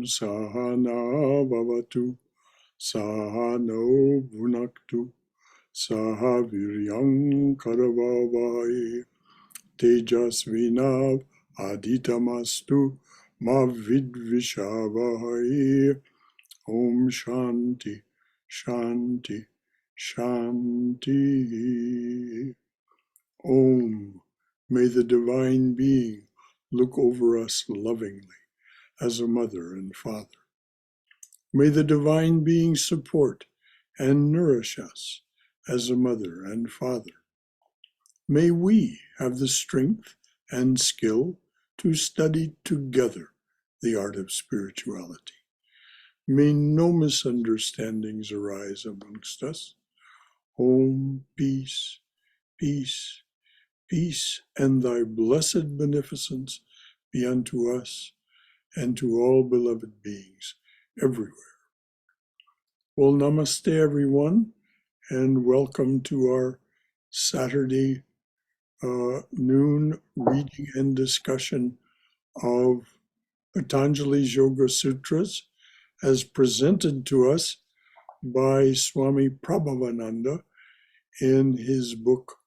Sahana Bhavatu Sahano Bhunaktu Saha Viryam Karavavai Tejasvinav Aditamastu Ma Vidvishavai. Om Shanti, Shanti, Shanti. Om. May the Divine Being look over us lovingly as a mother and father. May the Divine Being support and nourish us as a mother and father. May we have the strength and skill to study together the art of spirituality. May no misunderstandings arise amongst us. Om, peace, peace, peace, and thy blessed beneficence be unto us and to all beloved beings everywhere. Well, namaste, everyone, and welcome to our Saturday noon reading and discussion of Patanjali's Yoga Sutras as presented to us by Swami Prabhavananda in his book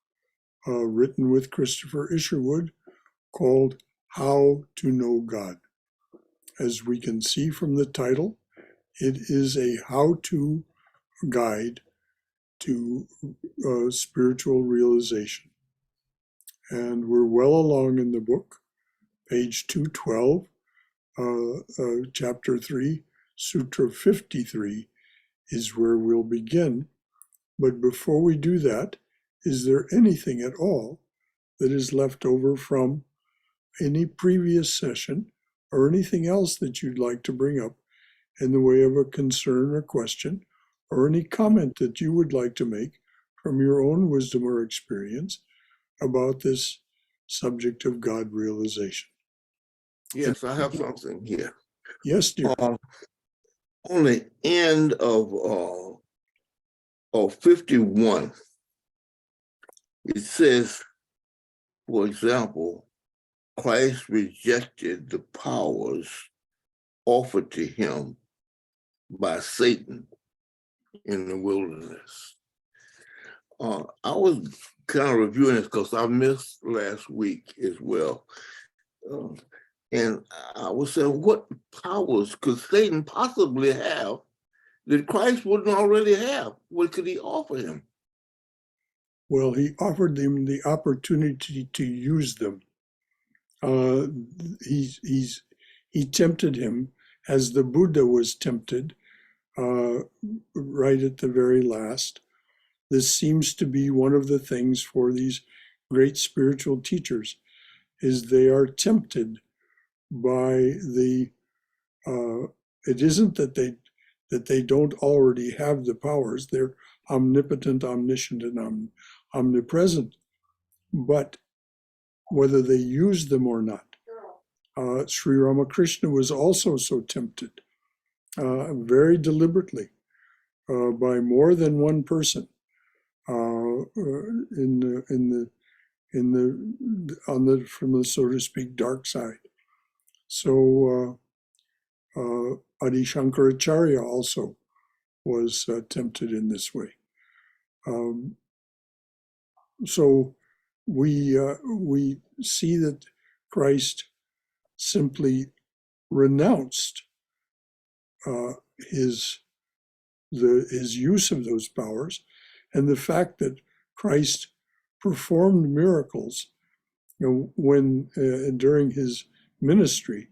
written with Christopher Isherwood called How to Know God. As we can see from the title, it is a how-to guide to spiritual realization. And we're well along in the book, page 212, chapter 3, Sutra 53 is where we'll begin. But before we do that, is there anything at all that is left over from any previous session or anything else that you'd like to bring up in the way of a concern or question or any comment that you would like to make from your own wisdom or experience about this subject of God realization? Yes, I have something here. Yes, dear. On the end of 51, it says, for example, Christ rejected the powers offered to him by Satan in the wilderness. I was kind of reviewing this because I missed last week as well. And I was saying, what powers could Satan possibly have that Christ wouldn't already have? What could he offer him? Well, he offered them the opportunity to use them. He tempted him as the Buddha was tempted right at the very last. This seems to be one of the things for these great spiritual teachers, is they are tempted by the, it isn't that they don't already have the powers, they're omnipotent, omniscient, and omnipresent, but whether they use them or not. Sri Ramakrishna was also so tempted, very deliberately, by more than one person from the so to speak dark side. So Adi Shankaracharya also was tempted in this way. So we see that Christ simply renounced his use of those powers, and the fact that Christ performed miracles, when during his ministry,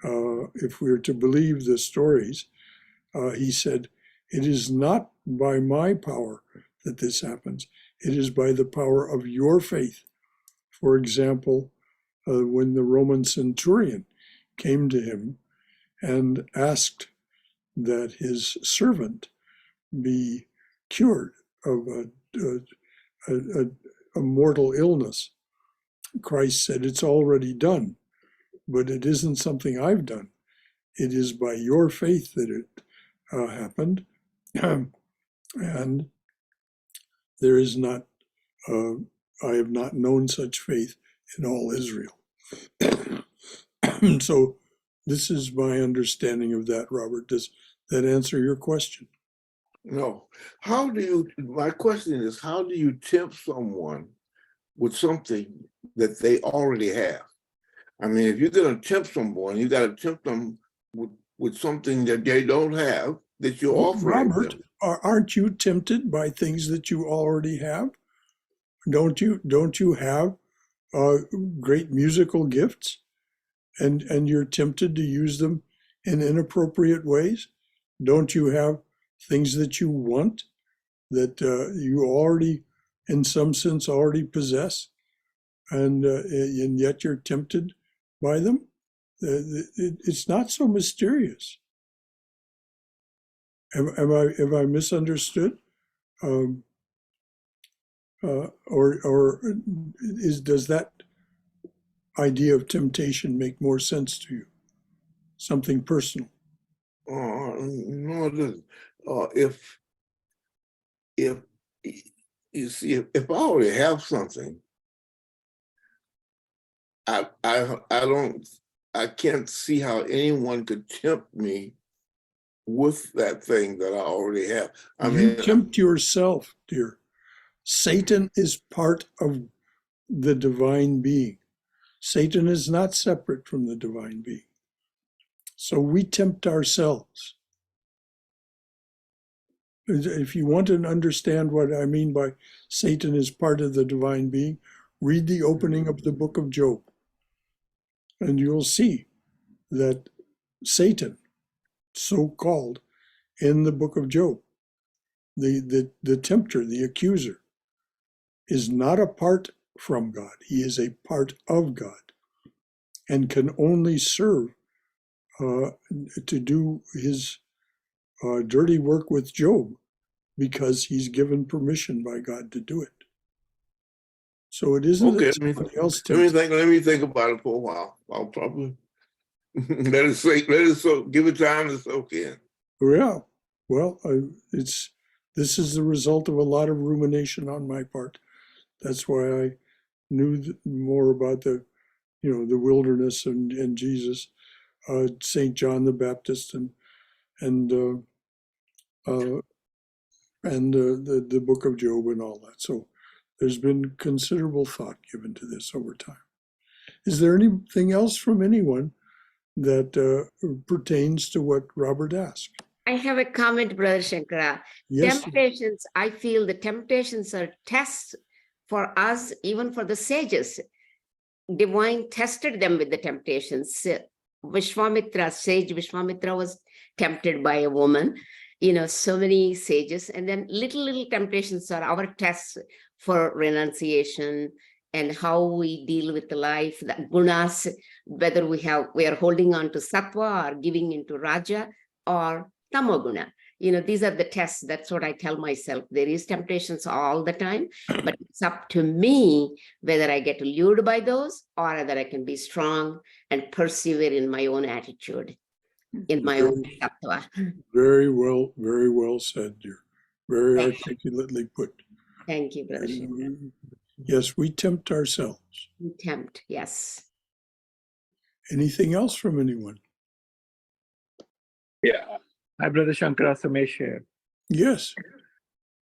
if we are to believe the stories, he said, "It is not by my power that this happens. It is by the power of your faith." For example, when the Roman centurion came to him and asked that his servant be cured of a mortal illness, Christ said, "It's already done, but it isn't something I've done. It is by your faith that it happened." And there is not, I have not known such faith in all Israel. So This is my understanding of that, Robert. Does that answer your question? No. My question is, how do you tempt someone with something that they already have? I mean, if you're going to tempt someone, you got to tempt them with something that they don't have that you're offering Robert, them. aren't you tempted by things that you already have? Don't you have great musical gifts, and you're tempted to use them in inappropriate ways? Don't you have things that you want that you already, in some sense, already possess, and yet you're tempted by them? It's not so mysterious. Have I misunderstood? Um, or does that idea of temptation make more sense to you? Something personal? No, it doesn't. If you see, if I already have something, I can't see how anyone could tempt me with that thing that I already have. You tempt yourself, dear. Satan is part of the divine being. Satan is not separate from the divine being. So we tempt ourselves. If you want to understand what I mean by Satan is part of the divine being, read the opening of the book of Job. And you'll see that Satan, so called in the book of Job, the tempter, the accuser, is not apart from God. He is a part of God and can only serve to do his dirty work with Job because he's given permission by God to do it. So it isn't okay. that somebody else Let tempts. me think about it for a while. I'll probably let it soak, give it time to soak in. Yeah, well, this is the result of a lot of rumination on my part. That's why I knew more about the wilderness and Jesus, Saint John the Baptist, and the book of Job and all that. So there's been considerable thought given to this over time. Is there anything else from anyone that pertains to what Robert asked? I have a comment, Brother Shankara. Yes. Temptations, I feel the temptations are tests for us, even for the sages. Divine tested them with the temptations. Sage Vishwamitra was tempted by a woman, so many sages. And then little temptations are our tests for renunciation and how we deal with life, the gunas, whether we are holding on to sattva or giving into raja or tamoguna. These are the tests. That's what I tell myself. There is temptations all the time, but it's up to me whether I get lured by those or whether I can be strong and persevere in my own attitude, in my own sattva. Very well said, dear. Very articulately put. Thank you, Brother Shankar. Yes, we tempt ourselves. We tempt, yes. Anything else from anyone? Yeah. Hi, Brother Shankara, Sumesh here. Yes.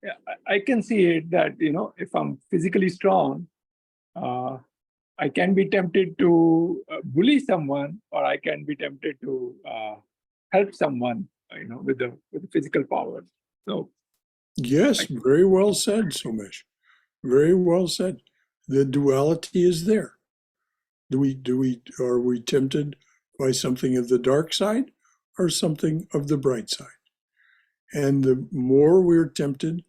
Yeah, I can see it that, if I'm physically strong, I can be tempted to bully someone, or I can be tempted to help someone, with the physical power. So Yes, very well said, Somesh. Very well said. The duality is there. Are we tempted by something of the dark side or something of the bright side? And the more we're tempted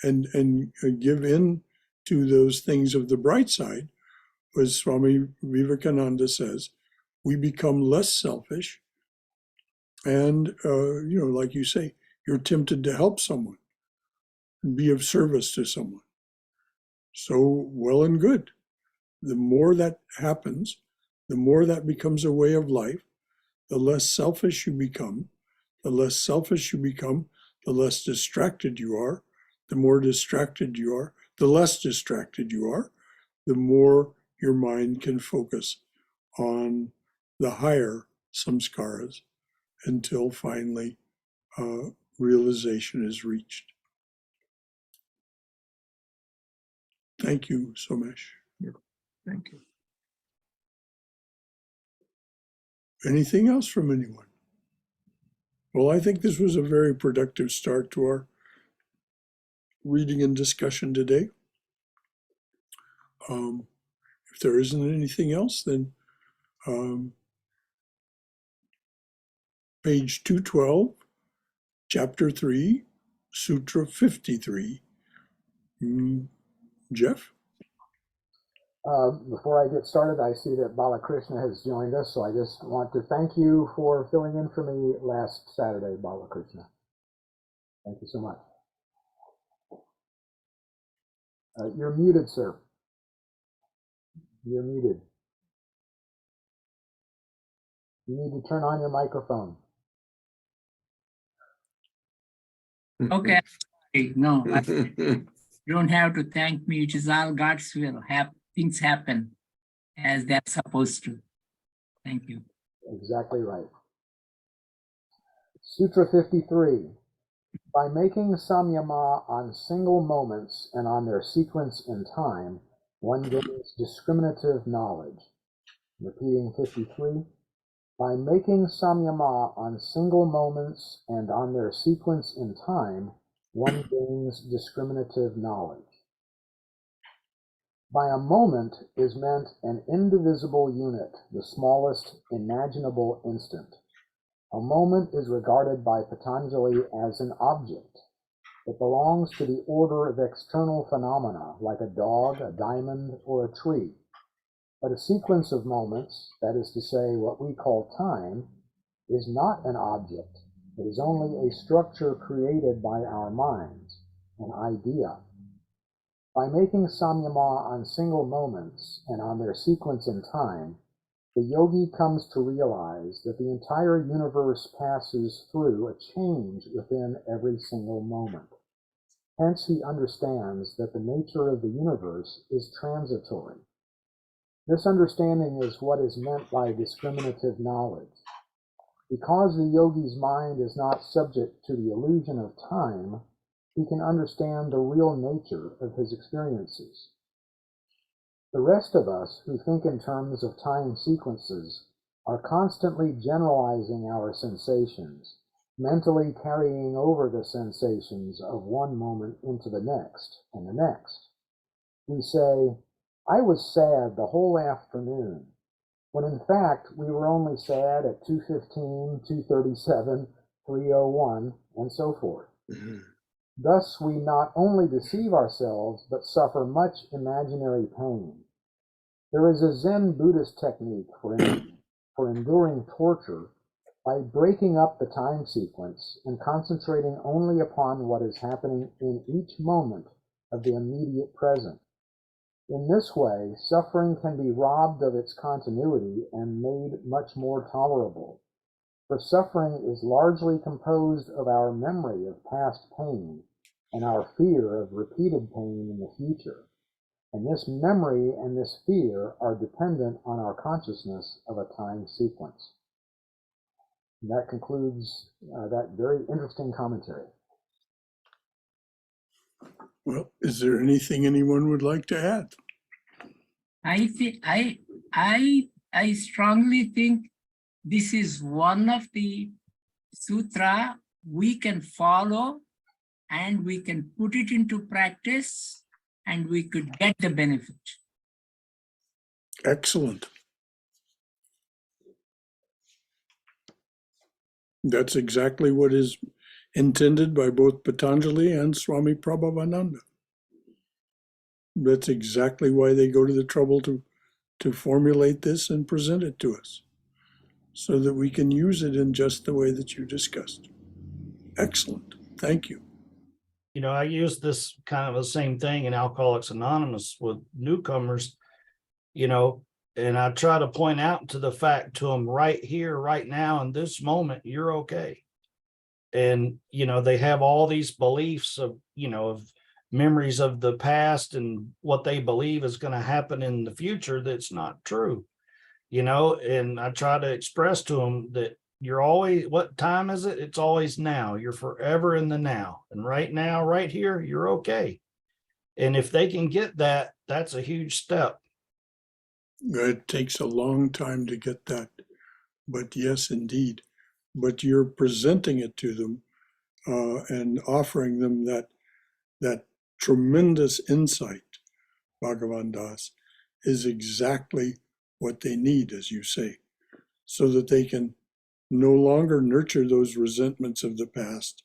and give in to those things of the bright side, as Swami Vivekananda says, we become less selfish. And, like you say, you're tempted to help someone, be of service to someone. So well and good. The more that happens, the more that becomes a way of life, the less selfish you become. The less selfish you become, the less distracted you are. The more distracted you are, the less distracted you are, the more your mind can focus on the higher samskaras until finally realization is reached. Thank you, Somesh. Thank you. Anything else from anyone? Well, I think this was a very productive start to our reading and discussion today. If there isn't anything else, then page 212, chapter 3, Sutra 53. Jeff? Before I get started, I see that Balakrishna has joined us, so I just want to thank you for filling in for me last Saturday, Balakrishna. Thank you so much. You're muted, sir. You're muted. You need to turn on your microphone. Okay, no, you don't have to thank me. It is all God's will. Things happen as they're supposed to. Thank you. Exactly right. Sutra 53. By making samyama on single moments and on their sequence in time, one gains discriminative knowledge. Repeating 53. By making samyama on single moments and on their sequence in time, one gains discriminative knowledge. By a moment is meant an indivisible unit, the smallest imaginable instant. A moment is regarded by Patanjali as an object. It belongs to the order of external phenomena, like a dog, a diamond, or a tree. But a sequence of moments, that is to say, what we call time, is not an object. It is only a structure created by our minds, an idea. By making samyama on single moments and on their sequence in time, the yogi comes to realize that the entire universe passes through a change within every single moment. Hence, he understands that the nature of the universe is transitory. This understanding is what is meant by discriminative knowledge. Because the yogi's mind is not subject to the illusion of time, he can understand the real nature of his experiences. The rest of us who think in terms of time sequences are constantly generalizing our sensations, mentally carrying over the sensations of one moment into the next and the next. We say, I was sad the whole afternoon, when in fact we were only sad at 2:15, 2:37, 3:01, and so forth. Thus, we not only deceive ourselves, but suffer much imaginary pain. There is a Zen Buddhist technique for enduring torture by breaking up the time sequence and concentrating only upon what is happening in each moment of the immediate present. In this way, suffering can be robbed of its continuity and made much more tolerable. For suffering is largely composed of our memory of past pain and our fear of repeated pain in the future. And this memory and this fear are dependent on our consciousness of a time sequence. And that concludes that very interesting commentary. Well, is there anything anyone would like to add? I strongly think this is one of the sutra we can follow and we can put it into practice and we could get the benefit. Excellent. That's exactly what is intended by both Patanjali and Swami Prabhavananda. That's exactly why they go to the trouble to formulate this and present it to us, so that we can use it in just the way that you discussed. Excellent. Thank you. You know, I use this kind of the same thing in Alcoholics Anonymous with newcomers, you know, and I try to point out to the fact to them right here, right now, in this moment, you're okay. And, you know, they have all these beliefs of, you know, of memories of the past and what they believe is going to happen in the future. That's not true. and I try to express to them that you're always, what time is it? It's always now. You're forever in the now. And right now, right here, you're okay. And if they can get that, that's a huge step. It takes a long time to get that, but yes, indeed. But you're presenting it to them and offering them that tremendous insight, Bhagavan Das, is exactly what they need, as you say, so that they can no longer nurture those resentments of the past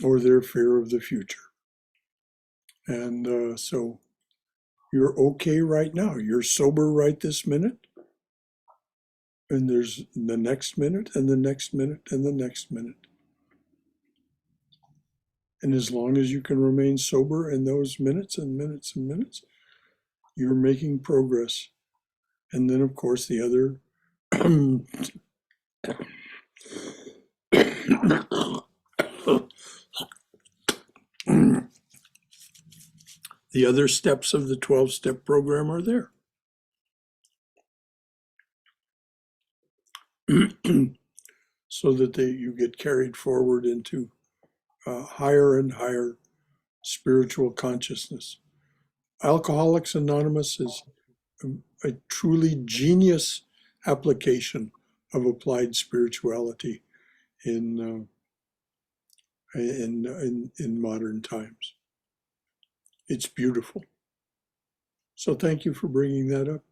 or their fear of the future. And so you're okay right now. You're sober right this minute. And there's the next minute and the next minute and the next minute. And as long as you can remain sober in those minutes and minutes and minutes, you're making progress. And then, of course, the other the other steps of the 12-step program are there. So that you get carried forward into higher and higher spiritual consciousness. Alcoholics Anonymous is a truly genius application of applied spirituality in modern times. It's beautiful. So thank you for bringing that up.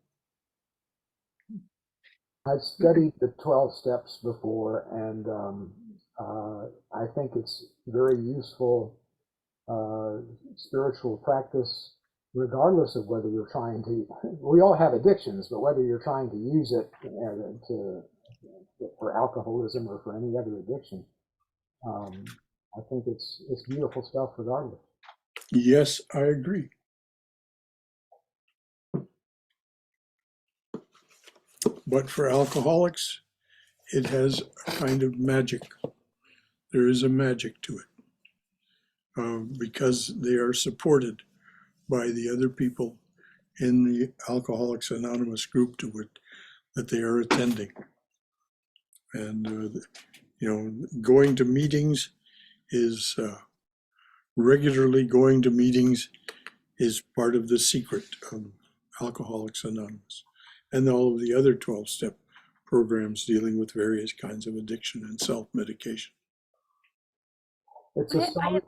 I've studied the 12 steps before, and I think it's very useful spiritual practice, regardless of whether you're trying to, we all have addictions, but whether you're trying to use it for alcoholism or for any other addiction, I think it's beautiful stuff regardless. Yes, I agree. But for alcoholics, it has a kind of magic. There is a magic to it because they are supported by the other people in the Alcoholics Anonymous group that they are attending. And, going to meetings is regularly going to meetings is part of the secret of Alcoholics Anonymous and all of the other 12-step programs dealing with various kinds of addiction and self-medication. It's a song.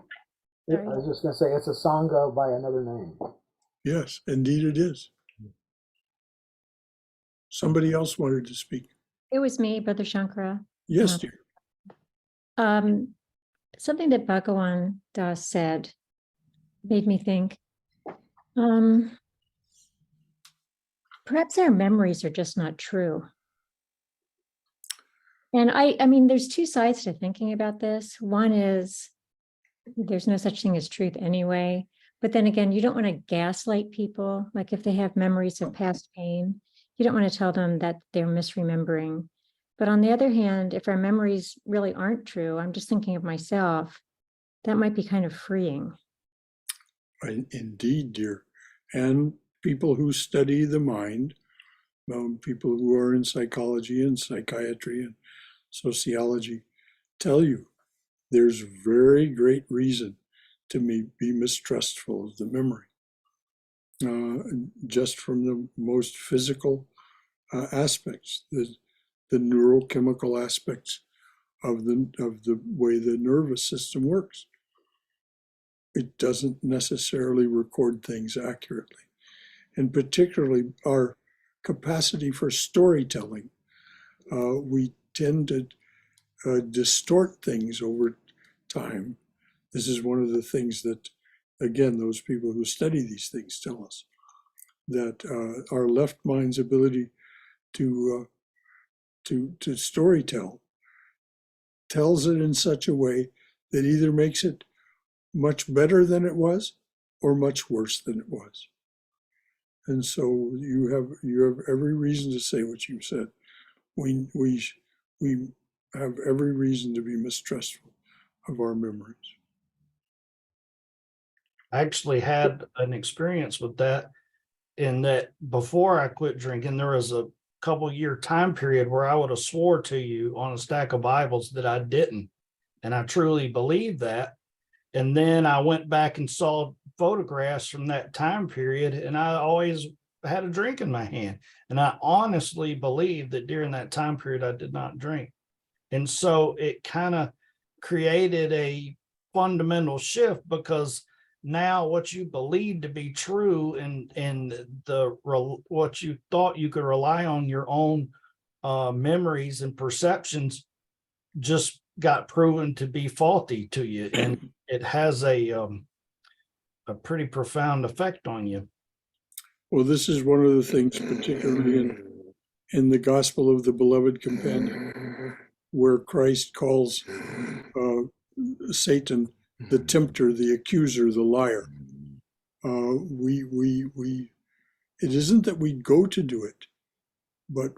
I was just going to say, it's a sangha by another name. Yes, indeed it is. Somebody else wanted to speak. It was me, Brother Shankara. Yes, dear. Something that Bhagavan Das said made me think, perhaps our memories are just not true. And I mean, there's two sides to thinking about this. One is there's no such thing as truth anyway. But then again, you don't want to gaslight people. Like if they have memories of past pain, you don't want to tell them that they're misremembering. But on the other hand, if our memories really aren't true, I'm just thinking of myself, that might be kind of freeing. Indeed, dear. And people who study the mind, people who are in psychology and psychiatry and sociology, tell you there's very great reason to be mistrustful of the memory. Just from the most physical aspects, the neurochemical aspects of the way the nervous system works. It doesn't necessarily record things accurately. And particularly our capacity for storytelling. We tend to distort things over time. This is one of the things that, again, those people who study these things tell us, that our left mind's ability to storytell tells it in such a way that either makes it much better than it was or much worse than it was. And so you have every reason to say what you said. We have every reason to be mistrustful of our memories. I actually had an experience with that in that before I quit drinking, there was a couple year time period where I would have swore to you on a stack of Bibles that I didn't. And I truly believe that. And then I went back and saw photographs from that time period, and I always had a drink in my hand. And I honestly believe that during that time period, I did not drink. And so it kind of created a fundamental shift, because now what you believe to be true and what you thought you could rely on your own memories and perceptions just got proven to be faulty to you, and it has a pretty profound effect on you. Well, this is one of the things, particularly in the Gospel of the Beloved Companion, where Christ calls Satan the tempter, the accuser, the liar. It isn't that we go to do it, but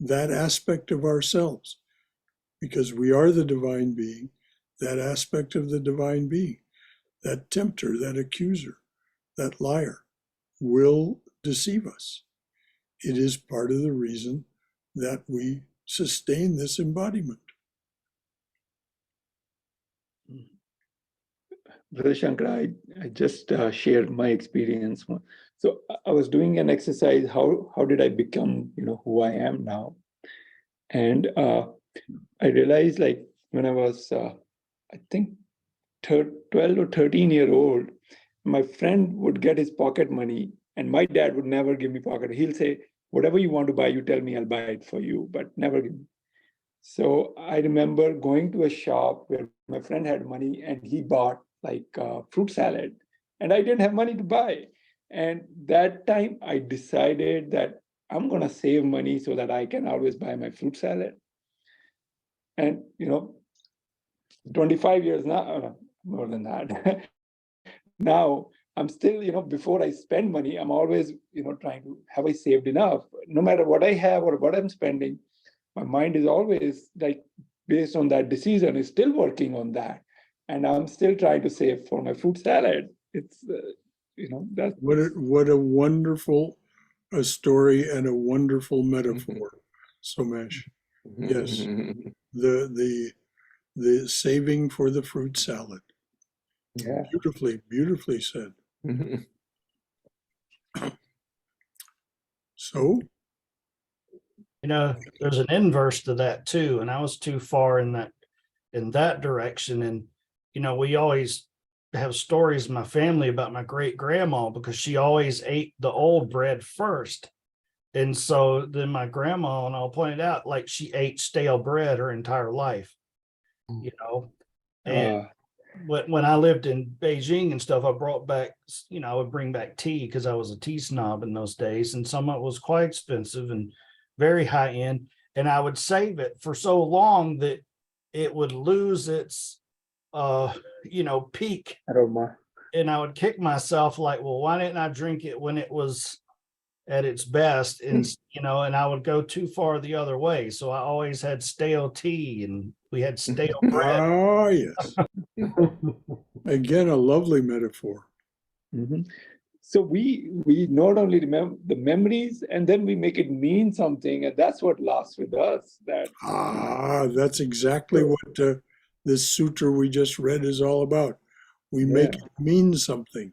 that aspect of ourselves, because we are the divine being, that aspect of the divine being, that tempter, that accuser, that liar, will deceive us. It is part of the reason that we sustain this embodiment. Brother Shankar, I just shared my experience. So I was doing an exercise. How did I become, who I am now? And I realized, like, when I was, I think, 12 or 13-year-old, my friend would get his pocket money, and my dad would never give me pocket. He'll say, whatever you want to buy, you tell me, I'll buy it for you, but never give me. So I remember going to a shop where my friend had money, and he bought like fruit salad, and I didn't have money to buy. And that time I decided that I'm going to save money so that I can always buy my fruit salad. And, 25 years now, more than that. Now I'm still, before I spend money, I'm always, trying to, have I saved enough? No matter what I have or what I'm spending, my mind is always, like, based on that decision, is still working on that. And I'm still trying to save for my fruit salad. It's, that's What a wonderful story and a wonderful metaphor, Somesh. Yes, the saving for the fruit salad. Yeah. Beautifully said. So, There's an inverse to that too, and I was too far in that direction. And we always have stories in my family about my great grandma, because she always ate the old bread first. And so then my grandma, and I'll point it out, like, she ate stale bread her entire life, and when I lived in Beijing and stuff, I brought back, I would bring back tea, because I was a tea snob in those days, and some of it was quite expensive and very high end. And I would save it for so long that it would lose its, peak. aroma. And I would kick myself, like, well, why didn't I drink it when it was at its best? And, and I would go too far the other way. So I always had stale tea, and we had stale bread. ah, yes. Again, a lovely metaphor. Mm-hmm. So we not only remember the memories, and then we make it mean something, and that's what lasts with us. That's exactly what this sutra we just read is all about. We make it mean something,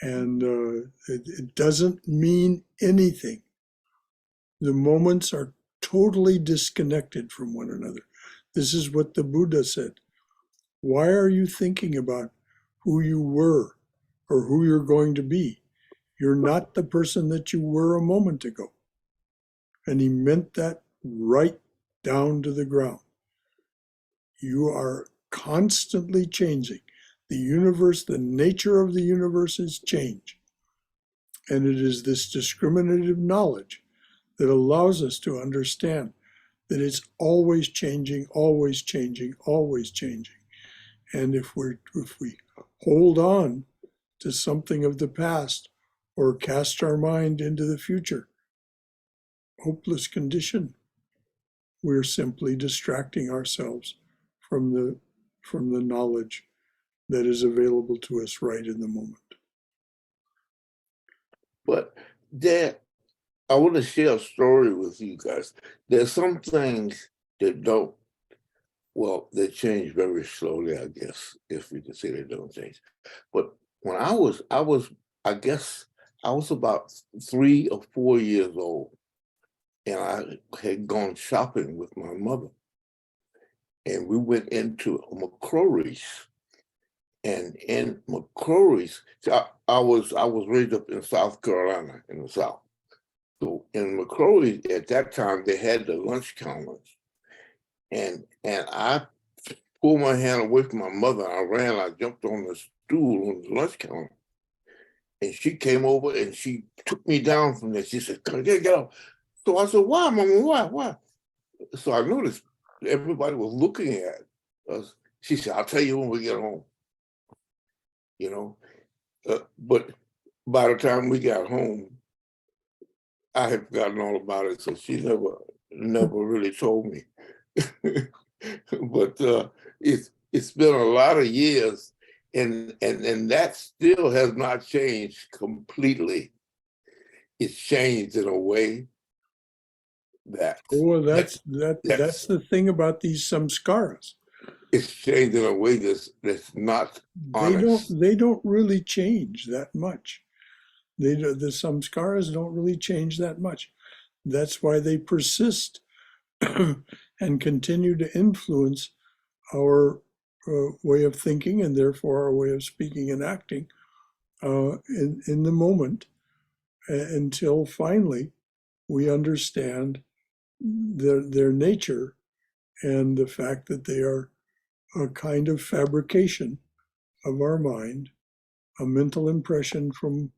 and it doesn't mean anything. The moments are totally disconnected from one another. This is what the Buddha said. Why are you thinking about who you were or who you're going to be? You're not the person that you were a moment ago. And he meant that right down to the ground. You are constantly changing. The universe, the nature of the universe is change. And it is this discriminative knowledge that allows us to understand that it's always changing, always changing, always changing. And if we hold on to something of the past or cast our mind into the future, hopeless condition, we're simply distracting ourselves from the knowledge that is available to us right in the moment. But there I want to share a story with you guys. There's some things that don't, well, they change very slowly, I guess, if we can say they don't change. But when I guess I was about 3 or 4 years old, and I had gone shopping with my mother. And we went into McCrory's. And in McCrory's, I was raised up in South Carolina, in the South. So in McCrory's at that time, they had the lunch counters. And I pulled my hand away from my mother. I ran, I jumped on the stool on the lunch counter. And she came over and she took me down from there. She said, "Come get off." So I said, "Why, Mama? Why?" So I noticed everybody was looking at us. She said, "I'll tell you when we get home." You know, but by the time we got home, I had forgotten all about it. So she never really told me. But it's been a lot of years, and that still has not changed completely. It's changed in a way that Well, that's the thing about these samskaras. it's changed in a way that's not honest. They don't really change that much. The samskaras don't really change that much. That's why they persist and continue to influence our way of thinking, and therefore our way of speaking and acting in the moment, until finally we understand their nature and the fact that they are a kind of fabrication of our mind, a mental impression from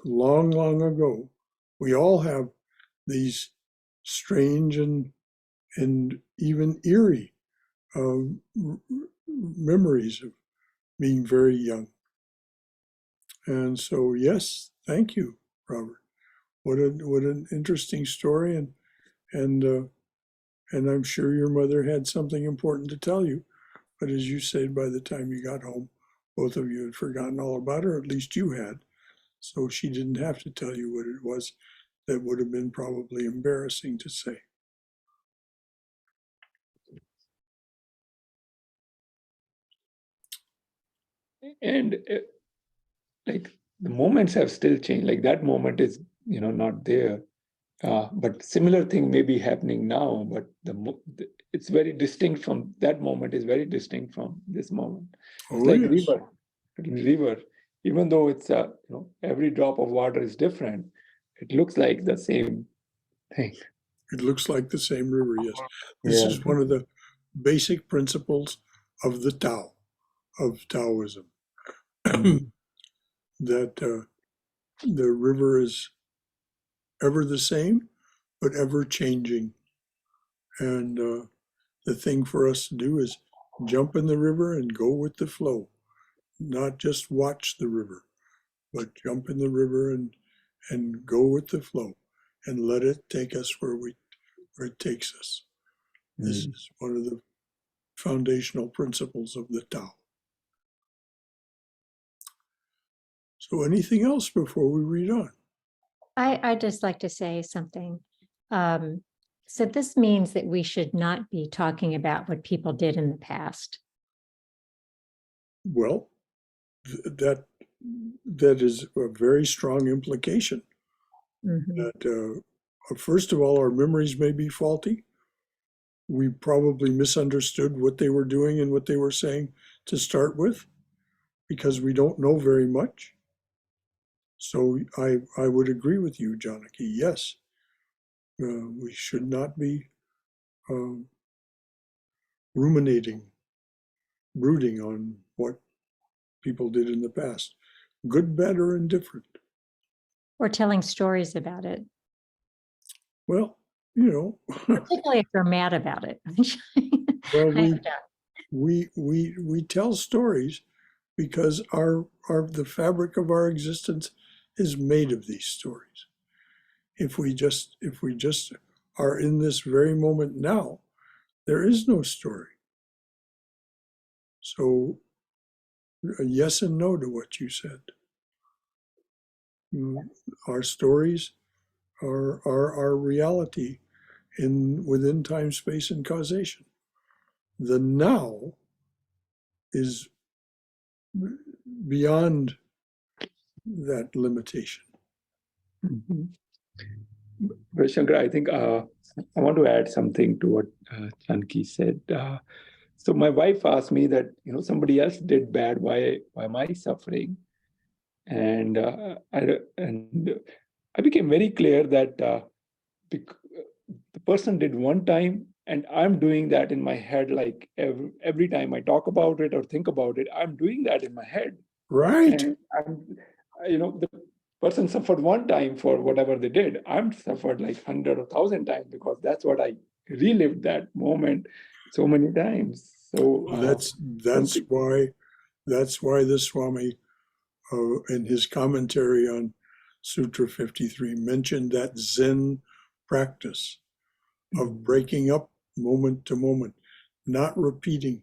long, long ago. We all have these strange and even eerie memories of being very young. And so, yes, thank you, Robert. What an interesting story, and I'm sure your mother had something important to tell you. But as you said, by the time you got home, both of you had forgotten all about her, at least you had. So she didn't have to tell you what it was that would have been probably embarrassing to say. And like the moments have still changed. Like that moment is, not there. But similar thing may be happening now, but it's very distinct from that moment. Is very distinct from this moment. It's Oh, like yes. river. Even though it's every drop of water is different, it looks like the same thing. It looks like the same river, yes. This is one of the basic principles of the Tao, of Taoism, that the river is ever the same, but ever changing. And the thing for us to do is jump in the river and go with the flow, not just watch the river, but jump in the river and go with the flow and let it take us where it takes us. This is one of the foundational principles of the Tao. So anything else before we read on? I'd just like to say something. So this means that we should not be talking about what people did in the past. Well, that is a very strong implication. That first of all, our memories may be faulty. We probably misunderstood what they were doing and what they were saying to start with, because we don't know very much. So I would agree with you, Janaki. Yes, we should not be ruminating, brooding on what people did in the past, good, bad, or indifferent. Or telling stories about it. Well, you know, Particularly if you're mad about it. well, we tell stories because the fabric of our existence is made of these stories. If we just are in this very moment now, there is no story. So yes and no to what you said. Our stories our reality within time, space, and causation. The now is beyond that limitation. Mhm. But Shankar, I think I want to add something to what Chanki said. So my wife asked me that, somebody else did bad. Why am I suffering? And I became very clear that the person did one time, and I'm doing that in my head. Like every time I talk about it or think about it, I'm doing that in my head. Right. And the person suffered one time for whatever they did. I'm suffered like 100 or 1,000 times because that's what I relived that moment so many times. So That's why the Swami, in his commentary on Sutra 53, mentioned that Zen practice of breaking up moment to moment, not repeating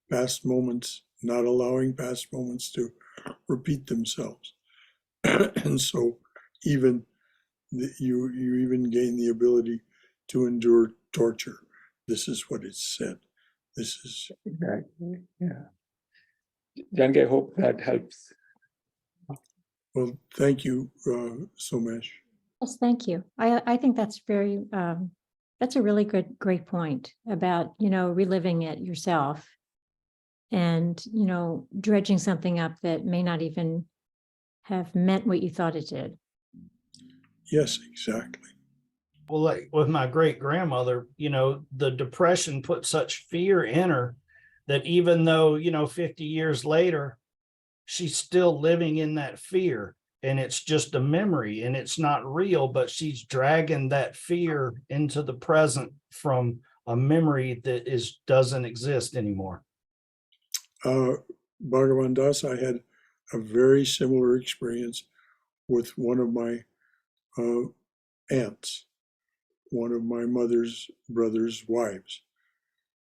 past moments, not allowing past moments to repeat themselves. And so you even gain the ability to endure torture. This is what is said. This is exactly, yeah. Janki, I hope that helps. well. Thank you, Somesh. Yes, thank you. I think that's that's a really great point about, reliving it yourself and, dredging something up that may not even have meant what you thought it did. Yes, exactly. Well, like with my great grandmother, the depression put such fear in her that even though, 50 years later, she's still living in that fear, and it's just a memory and it's not real, but she's dragging that fear into the present from a memory that doesn't exist anymore. Bhagavan Das, I had a very similar experience with one of my aunts, one of my mother's brother's wives.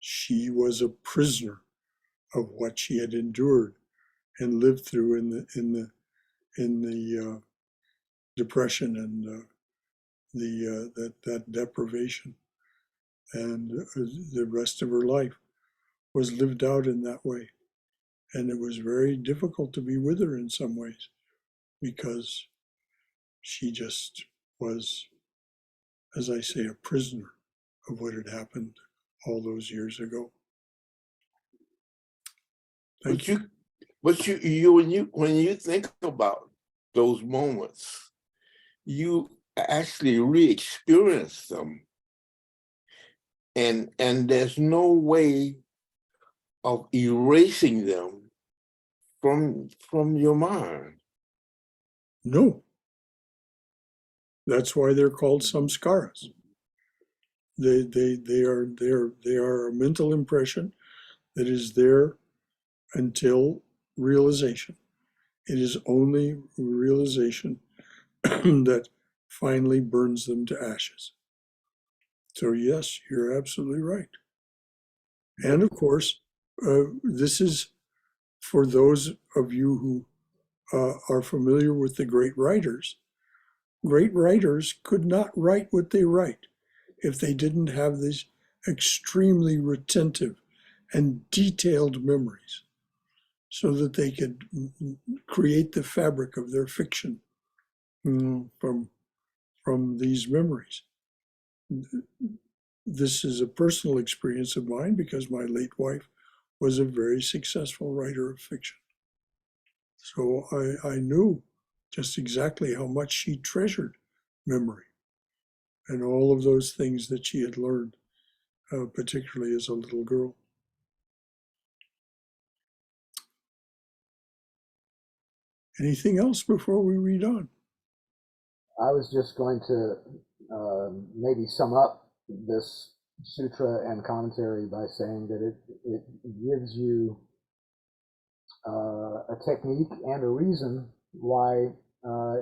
She was a prisoner of what she had endured and lived through in the depression and that deprivation, and the rest of her life was lived out in that way. And it was very difficult to be with her in some ways because she just was, as I say, a prisoner of what had happened all those years ago. Thank you. But when you think about those moments, you actually re-experience them, and there's no way of erasing them from your mind. No. That's why they're called samskaras. They are a mental impression that is there until realization. It is only realization that finally burns them to ashes. So yes, you're absolutely right. And of course, this is for those of you who are familiar with the great writers. Great writers could not write what they write if they didn't have these extremely retentive and detailed memories so that they could create the fabric of their fiction from these memories. This is a personal experience of mine because my late wife was a very successful writer of fiction. So I knew just exactly how much she treasured memory and all of those things that she had learned, particularly as a little girl. Anything else before we read on? I was just going to maybe sum up this sutra and commentary by saying that it gives you a technique and a reason why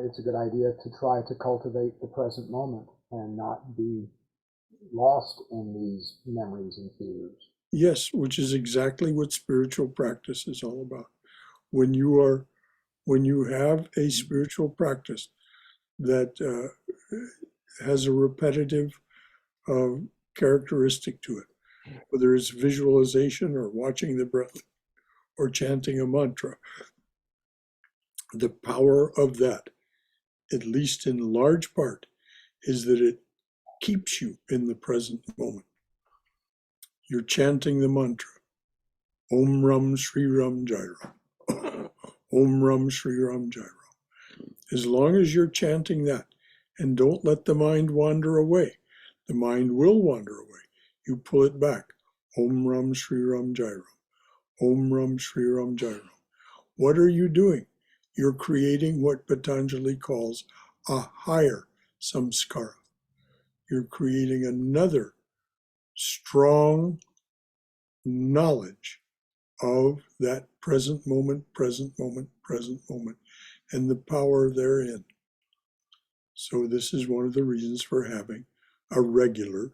it's a good idea to try to cultivate the present moment and not be lost in these memories and fears. Yes, which is exactly what spiritual practice is all about. When you have a spiritual practice that has a repetitive characteristic to it, whether it's visualization or watching the breath or chanting a mantra. The power of that, at least in large part, is that it keeps you in the present moment. You're chanting the mantra, Om Ram Shri Ram Jai Ram, Om Ram Shri Ram Jai Ram. As long as you're chanting that, and don't let the mind wander away. The mind will wander away. You pull it back. Om Ram Shri Ram Jai Ram, Om Ram Shri Ram Jai Ram. What are you doing? You're creating what Patanjali calls a higher samskara. You're creating another strong knowledge of that present moment, and the power therein. So this is one of the reasons for having a regular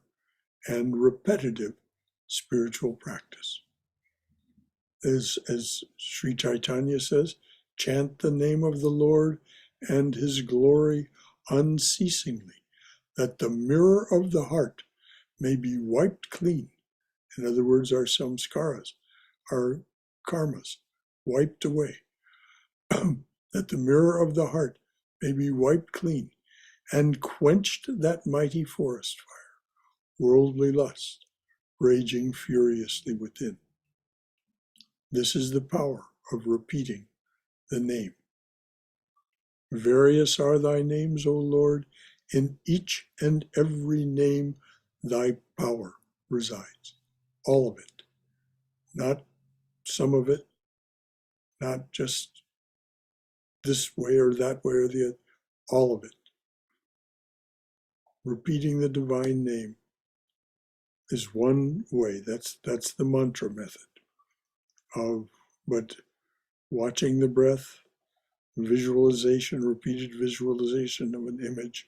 and repetitive spiritual practice. As Sri Chaitanya says, chant the name of the Lord and his glory unceasingly, that the mirror of the heart may be wiped clean. In other words, our samskaras, our karmas, wiped away. That the mirror of the heart may be wiped clean and quenched that mighty forest fire, worldly lust, raging furiously within. This is the power of repeating the name. Various are thy names, O Lord. In each and every name thy power resides. All of it. Not some of it. Not just this way or that way or the other. All of it. Repeating the divine name is one way. That's the mantra method. But watching the breath, visualization, repeated visualization of an image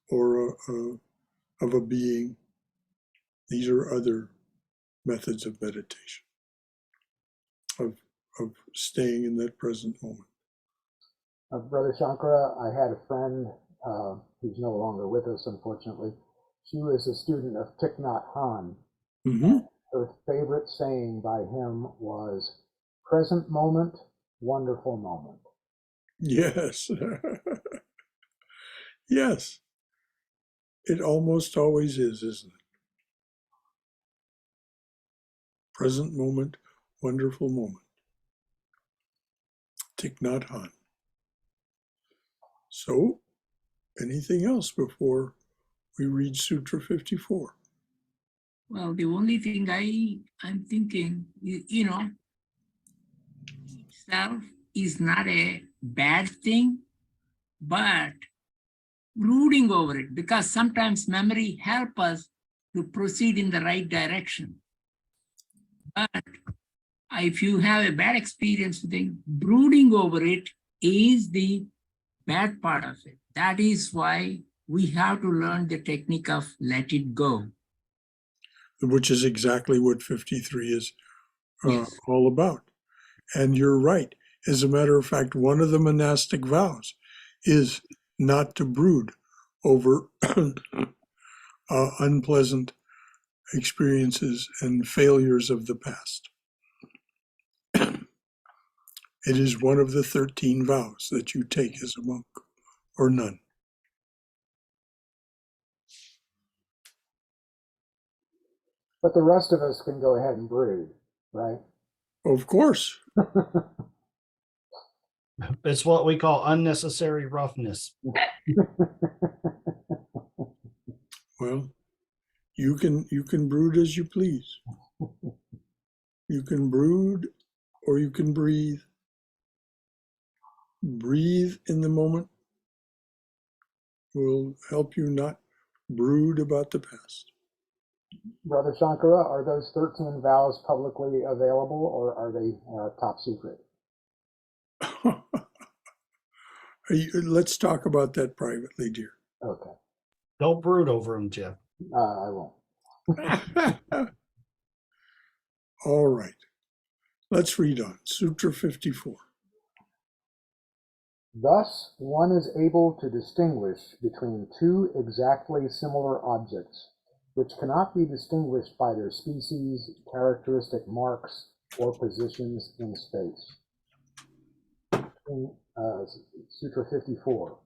or of a being, these are other methods of meditation, of staying in that present moment. Brother Shankara, I had a friend who's no longer with us, unfortunately. She was a student of Thich Nhat Hanh. Mm-hmm. Her favorite saying by him was, present moment, wonderful moment. Yes. Yes. It almost always is, isn't it? Present moment, wonderful moment. Thich Nhat Hanh. So, anything else before we read Sutra 54? Well, the only thing I'm thinking, itself is not a bad thing, but brooding over it, because sometimes memory help us to proceed in the right direction. But if you have a bad experience with it, brooding over it is the bad part of it. That is why we have to learn the technique of let it go. Which is exactly what 53 is Yes. all about. And you're right. As a matter of fact, one of the monastic vows is not to brood over unpleasant experiences and failures of the past. It is one of the 13 vows that you take as a monk or nun. But the rest of us can go ahead and brood, right? Of course. It's what we call unnecessary roughness. Well, you can brood as you please. You can brood or you can breathe. Breathe in the moment will help you not brood about the past. Brother Shankara, are those 13 vows publicly available, or are they top secret? Let's talk about that privately, dear. Okay, Don't brood over them, Jeff. I won't. All right. Let's read on. Sutra 54. Thus, one is able to distinguish between two exactly similar objects, which cannot be distinguished by their species, characteristic marks, or positions in space. In Sutra 54.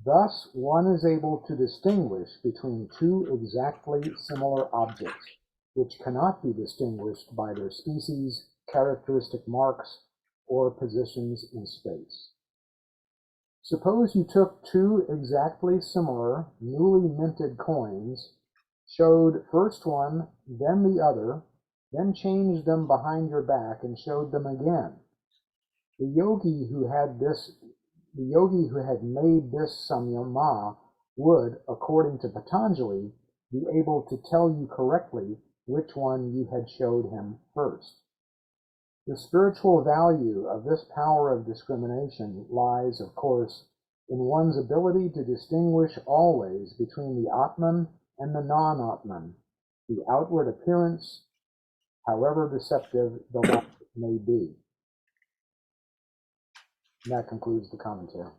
Thus, one is able to distinguish between two exactly similar objects, which cannot be distinguished by their species, characteristic marks, or positions in space. Suppose you took two exactly similar, newly minted coins, showed first one, then the other, then changed them behind your back and showed them again. The yogi who had made this samyama would, according to Patanjali, be able to tell you correctly which one you had showed him first. The spiritual value of this power of discrimination lies, of course, in one's ability to distinguish always between the Atman and the non-Atman, the outward appearance, however deceptive the latter may be. And that concludes the commentary.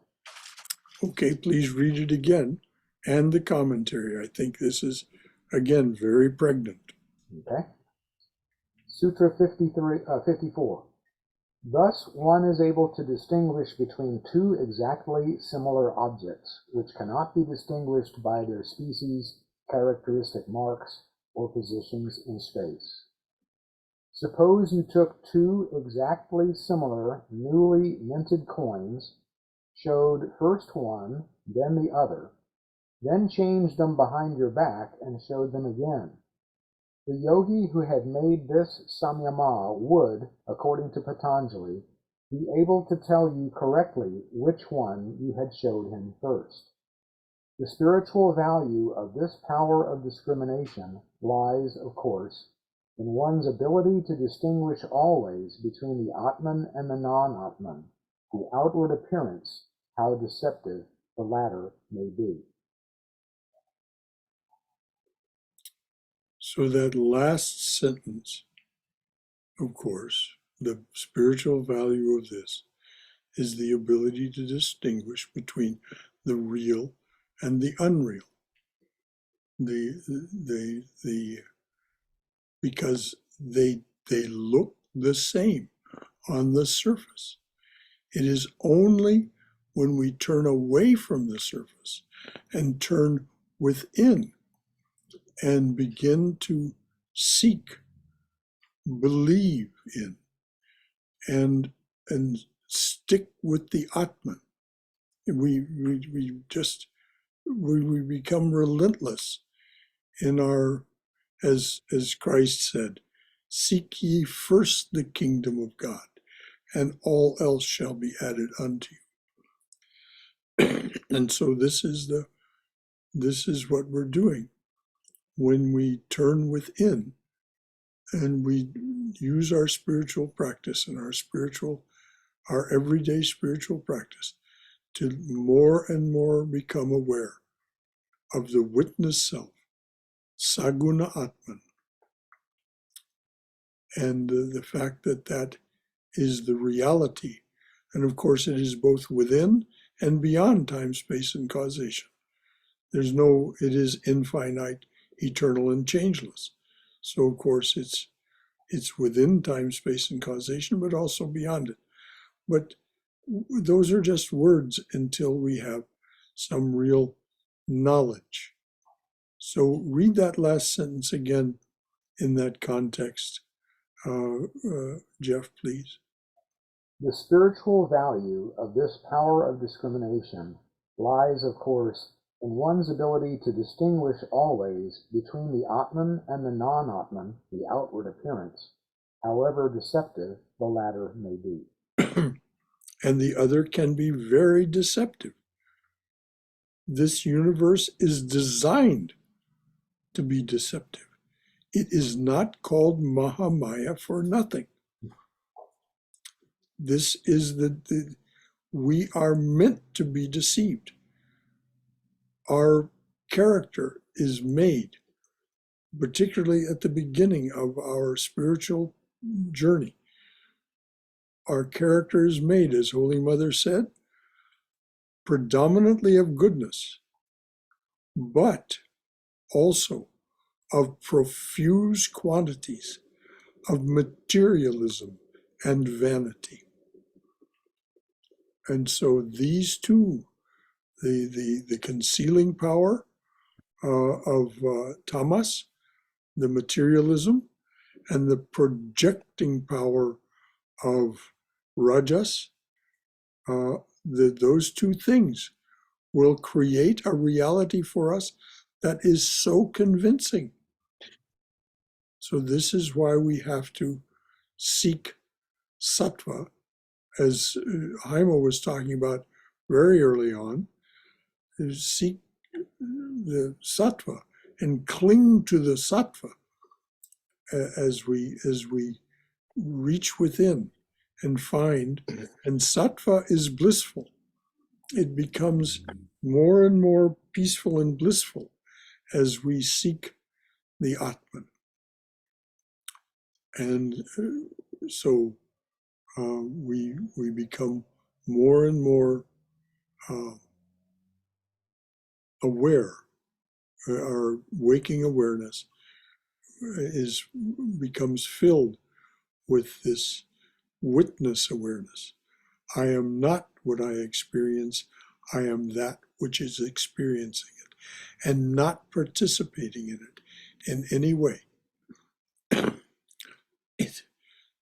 Okay, please read it again and the commentary. I think this is, again, very pregnant. Okay. Sutra 54. Thus, one is able to distinguish between two exactly similar objects, which cannot be distinguished by their species, characteristic marks, or positions in space. Suppose you took two exactly similar, newly minted coins, showed first one, then the other, then changed them behind your back and showed them again. The yogi who had made this samyama would, according to Patanjali, be able to tell you correctly which one you had showed him first. The spiritual value of this power of discrimination lies, of course, in one's ability to distinguish always between the Atman and the non-Atman, the outward appearance, how deceptive the latter may be. So that last sentence, of course, the spiritual value of this is the ability to distinguish between the real and the unreal. Because they look the same on the surface. It is only when we turn away from the surface and turn within and begin to seek, believe in, and stick with the Atman. We become relentless in our, as Christ said, seek ye first the kingdom of God, and all else shall be added unto you. And so this is what we're doing when we turn within and we use our spiritual practice and our everyday spiritual practice to more and more become aware of the witness self, Saguna Atman, and the fact that that is the reality. And of course, it is both within and beyond time, space, and causation. It is infinite, eternal, and changeless. So of course, it's within time, space, and causation, but also beyond it. But those are just words until we have some real knowledge. So read that last sentence again in that context. Jeff, please. The spiritual value of this power of discrimination lies, of course, in one's ability to distinguish always between the Atman and the non-Atman, the outward appearance, however deceptive the latter may be. And the other can be very deceptive. This universe is designed to be deceptive. It is not called Mahamaya for nothing. This is we are meant to be deceived. Our character is made, particularly at the beginning of our spiritual journey. Our character is made, as Holy Mother said, predominantly of goodness, but also of profuse quantities of materialism and vanity. And so these two, the concealing power of tamas, the materialism, and the projecting power of rajas, those two things will create a reality for us that is so convincing. So this is why we have to seek sattva, as Haimo was talking about very early on, is seek the sattva and cling to the sattva as we reach within and find, and sattva is blissful. It becomes more and more peaceful and blissful as we seek the Atman. And so we become more and more aware. Our waking awareness becomes filled with this witness awareness. I am not what I experience. I am that which is experiencing it and not participating in it in any way.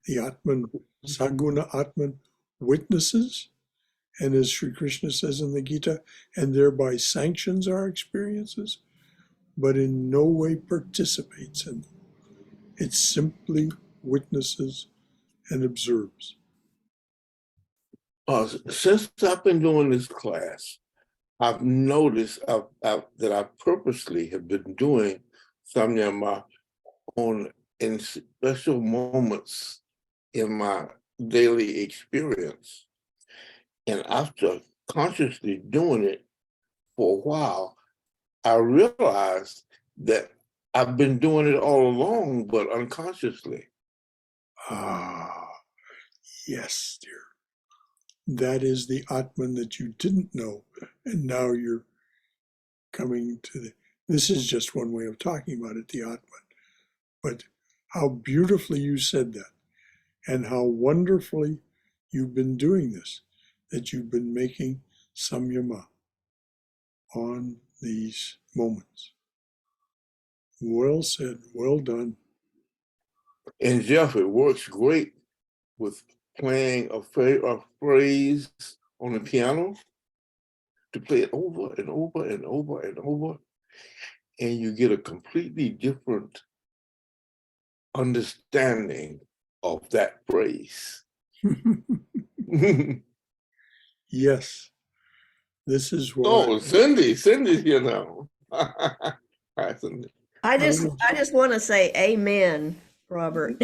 The Atman, Saguna Atman, witnesses, and as Sri Krishna says in the Gita, and thereby sanctions our experiences, but in no way participates in them. It simply witnesses and observes. Since I've been doing this class, I've noticed that I purposely have been doing samyama in special moments in my daily experience. And after consciously doing it for a while, I realized that I've been doing it all along, but unconsciously. Ah, yes, dear. That is the Atman that you didn't know, and now you're coming to this is just one way of talking about it, the Atman. But how beautifully you said that, and how wonderfully you've been doing this, that you've been making samyama on these moments. Well said, well done. And Jeff, it works great with playing a phrase on the piano, to play it over and over and over and over, and you get a completely different understanding of that phrase. Yes, this is why. Oh, Cindy's here now. Hi, Cindy. I just want to say amen, Robert.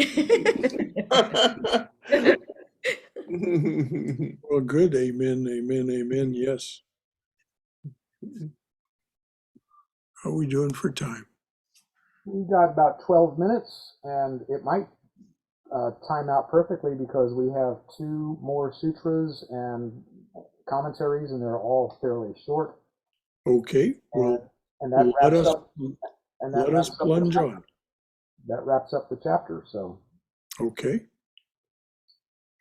Well, good. Amen, amen, amen. Yes. How are we doing for time? We've got about 12 minutes, and it might time out perfectly because we have 2 more sutras and commentaries, and they're all fairly short. Okay. Well, and that let wraps us up. And let us plunge on. That wraps up the chapter. So. Okay.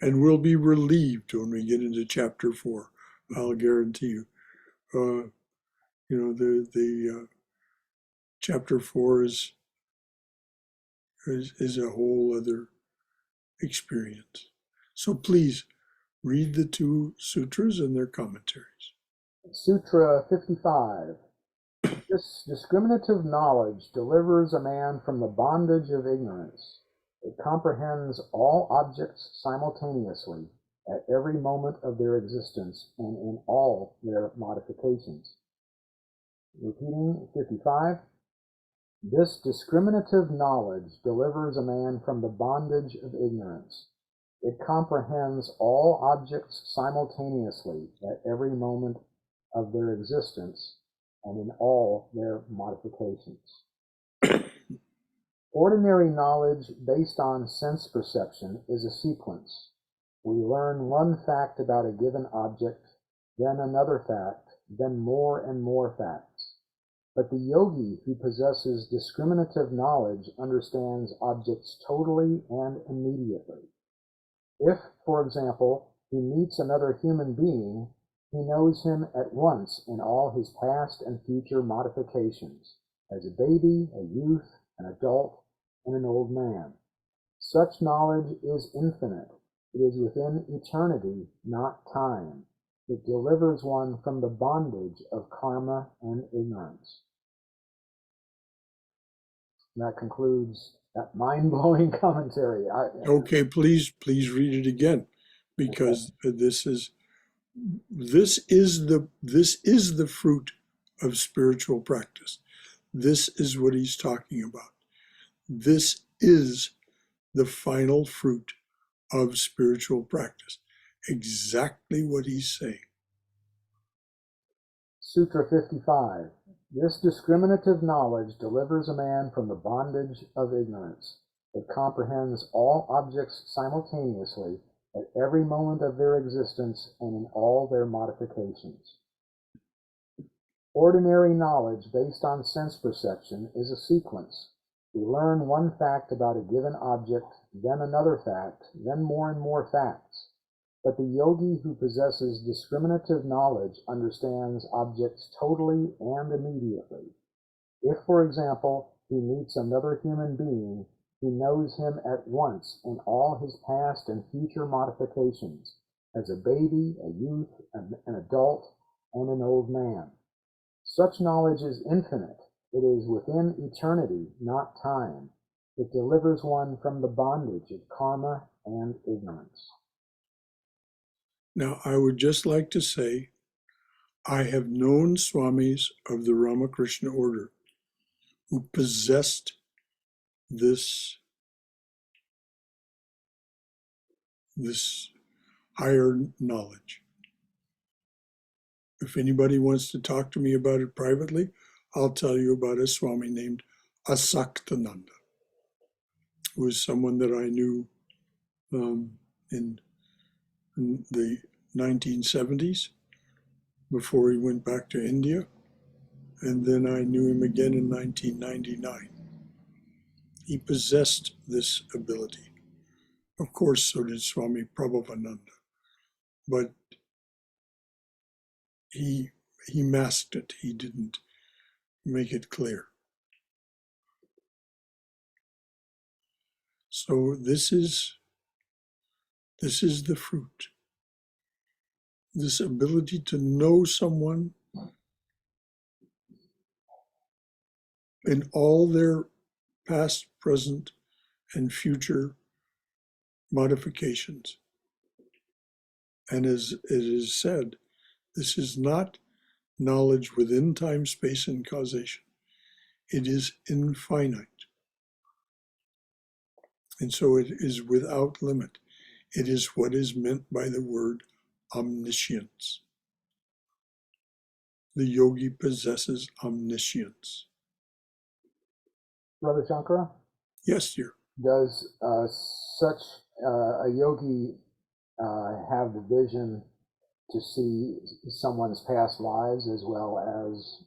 And we'll be relieved when we get into chapter 4. I'll guarantee you. The chapter 4 is a whole other experience. So please read the 2 sutras and their commentaries. Sutra 55. This discriminative knowledge delivers a man from the bondage of ignorance. It comprehends all objects simultaneously at every moment of their existence and in all their modifications. Repeating 55. This discriminative knowledge delivers a man from the bondage of ignorance. It comprehends all objects simultaneously at every moment of their existence and in all their modifications. Ordinary knowledge based on sense perception is a sequence. We learn one fact about a given object, then another fact, then more and more facts. But the yogi who possesses discriminative knowledge understands objects totally and immediately. If, for example, he meets another human being, he knows him at once in all his past and future modifications, as a baby, a youth, an adult, and an old man. Such knowledge is infinite. It is within eternity, not time. It delivers one from the bondage of karma and ignorance. And that concludes that mind-blowing commentary. Okay, please read it again, because this is the fruit of spiritual practice. This is what he's talking about. This is the final fruit of spiritual practice. Exactly what he's saying. Sutra 55. This discriminative knowledge delivers a man from the bondage of ignorance. It comprehends all objects simultaneously at every moment of their existence and in all their modifications. Ordinary knowledge based on sense perception is a sequence. We learn one fact about a given object, then another fact, then more and more facts. But the yogi who possesses discriminative knowledge understands objects totally and immediately. If, for example, he meets another human being, he knows him at once in all his past and future modifications, as a baby, a youth, an adult, and an old man. Such knowledge is infinite. It is within eternity, not time. It delivers one from the bondage of karma and ignorance. Now, I would just like to say, I have known Swamis of the Ramakrishna order who possessed this higher knowledge. If anybody wants to talk to me about it privately, I'll tell you about a Swami named Asaktananda, who was someone that I knew in the 1970s before he went back to India. And then I knew him again in 1999. He possessed this ability. Of course, so did Swami Prabhavananda. But he masked it. He didn't make it clear. So this is the fruit. This ability to know someone in all their past, present, and future modifications. And as it is said, this is not knowledge within time, space, and causation. It is infinite. And so it is without limit. It is what is meant by the word omniscience. The yogi possesses omniscience. Brother Shankara? Yes, dear. Does such a yogi have the vision to see someone's past lives as well as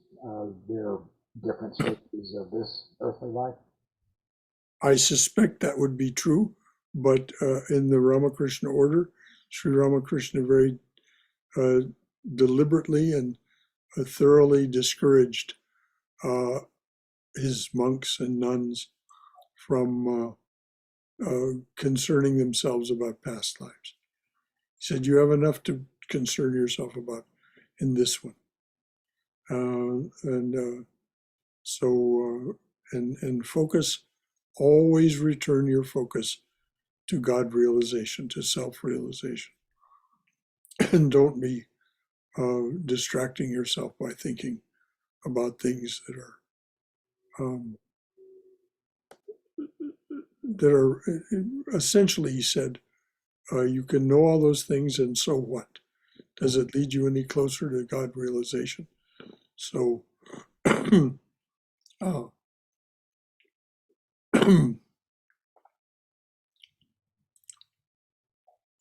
their different stages of this earthly life? I suspect that would be true, but in the Ramakrishna order, Sri Ramakrishna very deliberately and thoroughly discouraged his monks and nuns from concerning themselves about past lives. He said, you have enough to concern yourself about in this one. And focus, always return your focus to God realization, to self-realization. And don't be distracting yourself by thinking about things that are essentially, he said, you can know all those things, and so what? Does it lead you any closer to God realization? So,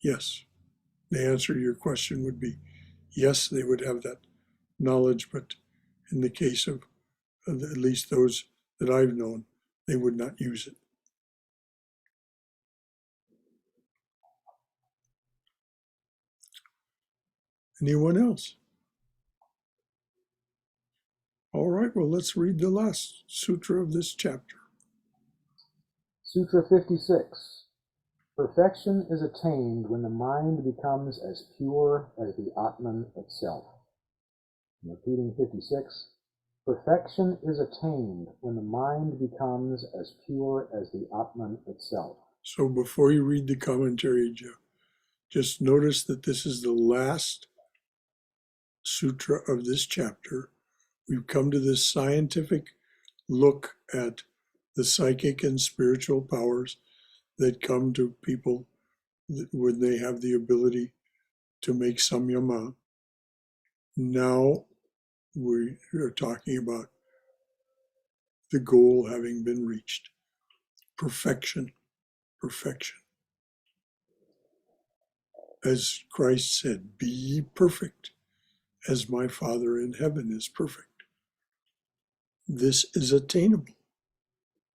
yes, the answer to your question would be yes, they would have that knowledge, but in the case of at least those that I've known, they would not use it. Anyone else? All right, well, let's read the last sutra of this chapter. Sutra 56. Perfection is attained when the mind becomes as pure as the Atman itself. I'm repeating 56. Perfection is attained when the mind becomes as pure as the Atman itself. So before you read the commentary, just notice that this is the last sutra of this chapter. We've come to this scientific look at the psychic and spiritual powers that come to people when they have the ability to make samyama. Now we are talking about the goal having been reached. Perfection, perfection. As Christ said, be ye perfect, as my Father in heaven is perfect. This is attainable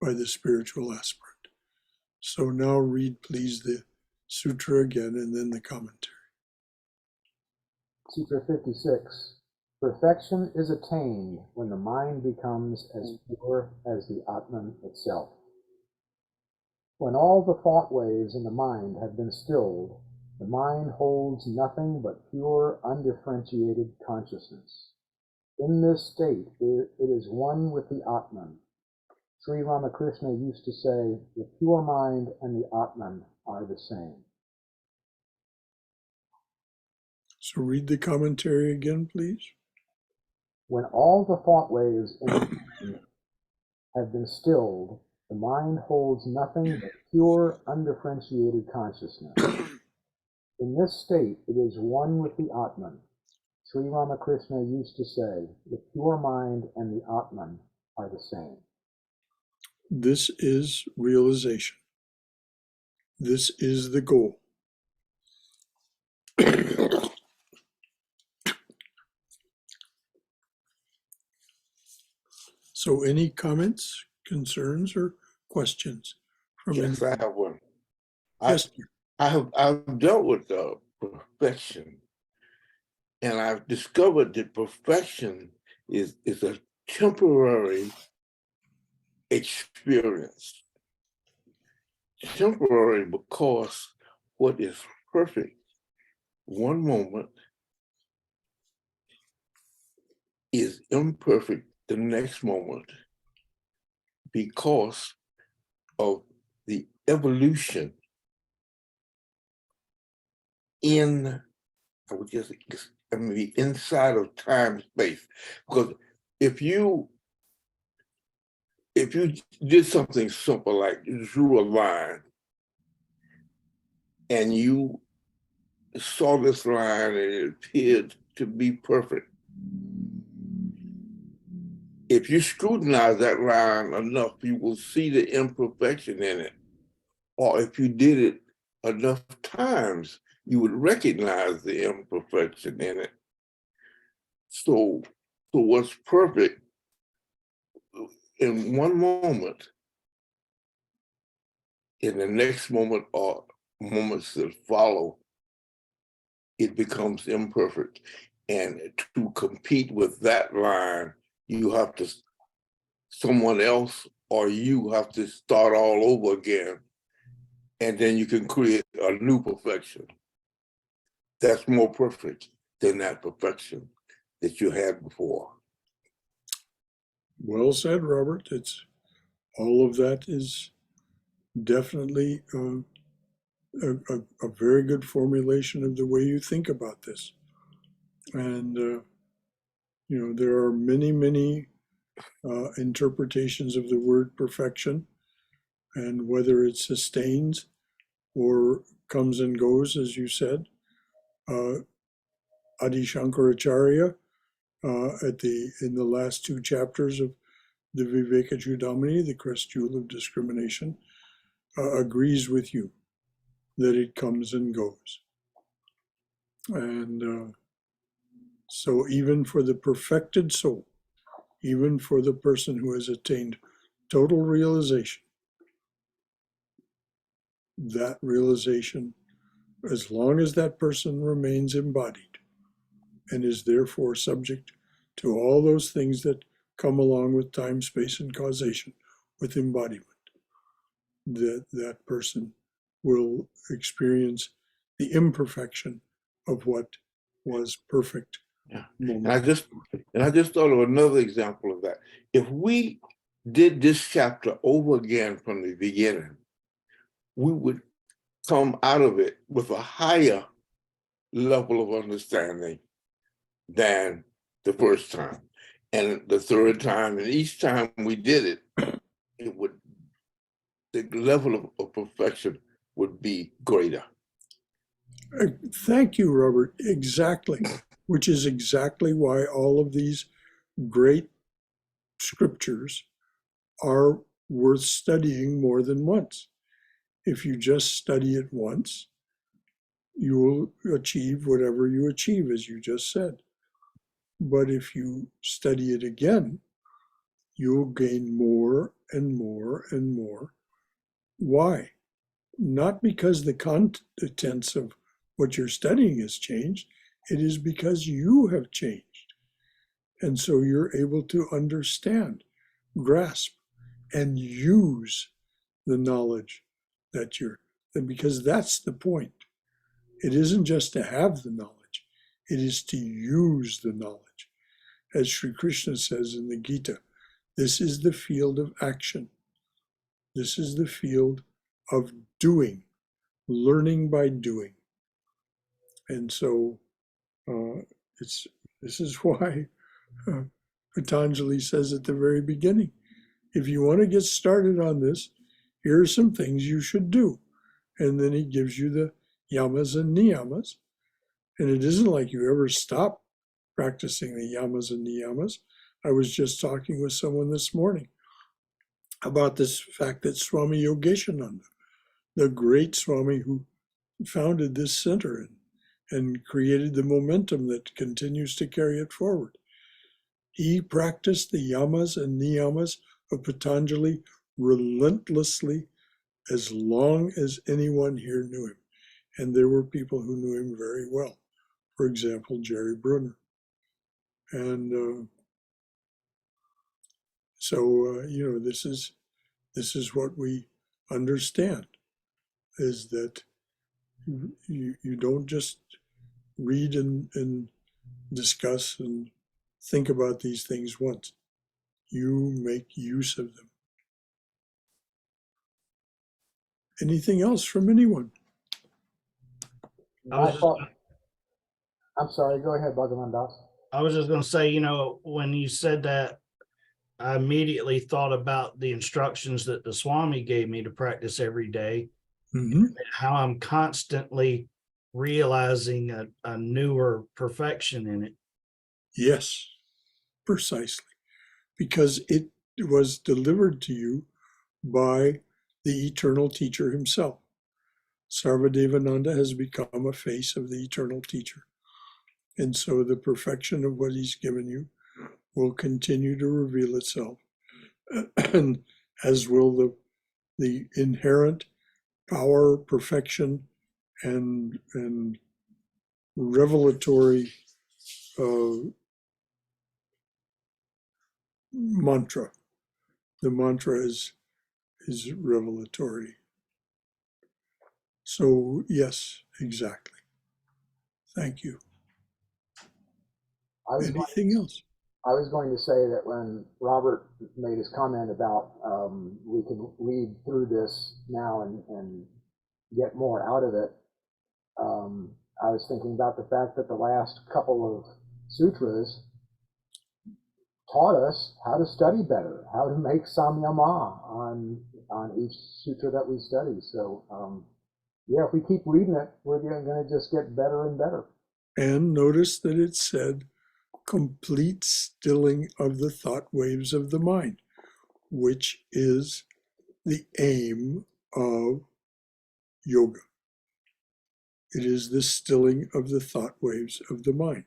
by the spiritual aspirant. So now read, please, the sutra again and then the commentary. Sutra 56. Perfection is attained when the mind becomes as pure as the Atman itself. When all the thought waves in the mind have been stilled, the mind holds nothing but pure, undifferentiated consciousness. In this state, it is one with the Atman. Sri Ramakrishna used to say, the pure mind and the Atman are the same. So read the commentary again, please. When all the thought waves in the mind have been stilled, the mind holds nothing but pure, undifferentiated consciousness. In this state, it is one with the Atman. Sri Ramakrishna used to say, the pure mind and the Atman are the same. This is realization. This is the goal. So any comments, concerns, or questions from Yes, anyone? I have one. Yes, I've dealt with perfection, and I've discovered that perfection is a temporary experience. Temporary because what is perfect one moment is imperfect the next moment because of the evolution in, the inside of time space. Because if you did something simple like you drew a line and you saw this line and it appeared to be perfect, if you scrutinize that line enough, you will see the imperfection in it. Or if you did it enough times, you would recognize the imperfection in it. So what's perfect in one moment, in the next moment or moments that follow, it becomes imperfect. And to compete with that line, you have to, someone else or you have to start all over again. And then you can create a new perfection that's more perfect than that perfection that you had before. well said, Robert. It's all of that is definitely a very good formulation of the way you think about this. And there are many interpretations of the word perfection, and whether it sustains or comes and goes, as you said. Adi Shankaracharya, in the last two chapters of the Vivekachudamani, the Crest Jewel of Discrimination, agrees with you that it comes and goes. And So even for the perfected soul, even for the person who has attained total realization, that realization, as long as that person remains embodied and is therefore subject to all those things that come along with time, space, and causation with embodiment, that person will experience the imperfection of what was perfect. Yeah. moment. And I just thought of another example of that. If we did this chapter over again from the beginning, we would come out of it with a higher level of understanding than the first time. And the third time, and each time we did it, the level of perfection would be greater. Thank you, Robert. Exactly. Which is exactly why all of these great scriptures are worth studying more than once. If you just study it once, you will achieve whatever you achieve, as you just said. But if you study it again, you'll gain more and more and more. Why? Not because the contents of what you're studying has changed, it is because you have changed. And so you're able to understand, grasp, and use the knowledge that because that's the point. It isn't just to have the knowledge, it is to use the knowledge. As Sri Krishna says in the Gita, this is the field of action. This is the field of doing, learning by doing. And so this is why Patanjali says at the very beginning, if you want to get started on this, here are some things you should do. And then he gives you the yamas and niyamas. And it isn't like you ever stop practicing the yamas and niyamas. I was just talking with someone this morning about this fact that Swami Yogeshananda, the great Swami who founded this center and created the momentum that continues to carry it forward, he practiced the yamas and niyamas of Patanjali relentlessly as long as anyone here knew him. And there were people who knew him very well. For example, Jerry Brunner. And so, this is what we understand, is that you don't just read and discuss and think about these things once. You make use of them. Anything else from anyone? I was just I'm sorry, go ahead, Bhagavan Das. I was just going to say, when you said that, I immediately thought about the instructions that the Swami gave me to practice every day, Mm-hmm. how I'm constantly realizing a newer perfection in it. Yes, precisely. Because it was delivered to you by the eternal teacher himself. Sarvadevananda has become a face of the eternal teacher. And so the perfection of what he's given you will continue to reveal itself, and as will the inherent power, perfection, and revelatory mantra. The mantra is revelatory. So yes, exactly. Thank you. Anything else? I was going to say that when Robert made his comment about we can read through this now and get more out of it, I was thinking about the fact that the last couple of sutras taught us how to study better, how to make samyama on each sutra that we study. So if we keep reading it, we're going to just get better and better. And notice that it said complete stilling of the thought waves of the mind, which is the aim of yoga. It is the stilling of the thought waves of the mind.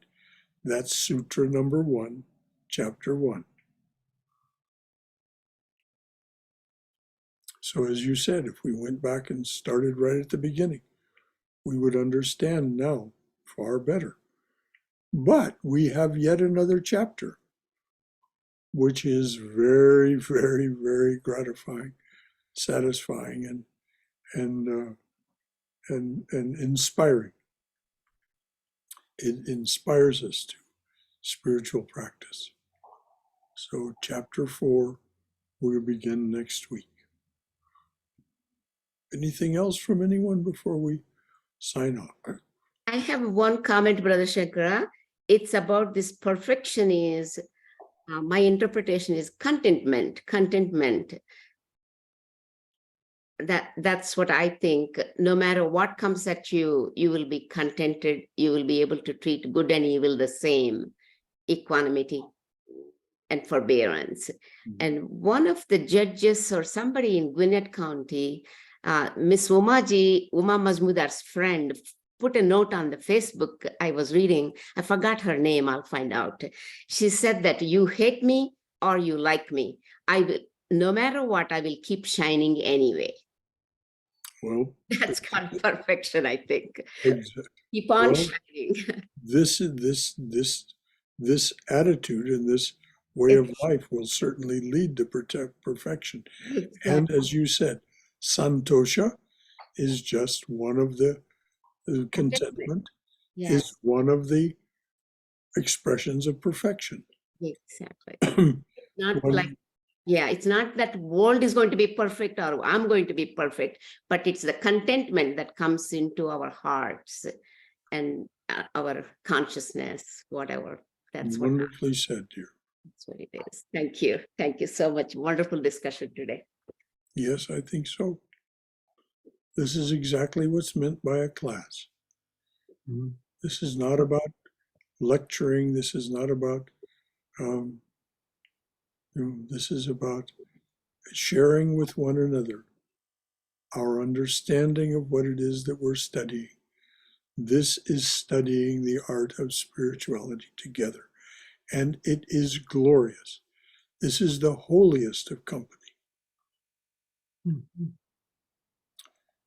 That's Sutra number 1, chapter 1. So as you said, if we went back and started right at the beginning, we would understand now far better. But we have yet another chapter, which is very, very, very gratifying, satisfying, and inspiring. It inspires us to spiritual practice. So chapter 4 will begin next week. Anything else from anyone before we sign off? I have one comment, Brother Shankara. It's about this perfection is, my interpretation is contentment. That's what I think. No matter what comes at you, you will be contented. You will be able to treat good and evil the same, equanimity and forbearance. And one of the judges or somebody in Gwinnett County, Miss Uma Mazmudar's friend, put a note on the Facebook I was reading. I forgot her name. I'll find out. She said that you hate me or you like me. I will, no matter what, I will keep shining anyway. Well, That's called perfection, I think. exactly. Keep on Well, shining. This attitude and this way of life will certainly lead to perfection. And as you said, santosha is just one of the contentment Yes, is one of the expressions of perfection. exactly. Not One- like, yeah, it's not that world is going to be perfect or I'm going to be perfect, but it's the contentment that comes into our hearts and our consciousness, whatever. That's what, Wonderfully said, dear. that's what it is. Thank you. Thank you so much. Wonderful discussion today. Yes, I think so. This is exactly what's meant by a class. Mhm. This is not about lecturing. This is not about, this is about sharing with one another our understanding of what it is that we're studying. This is studying the art of spirituality together, and it is glorious. This is the holiest of company. Mhm.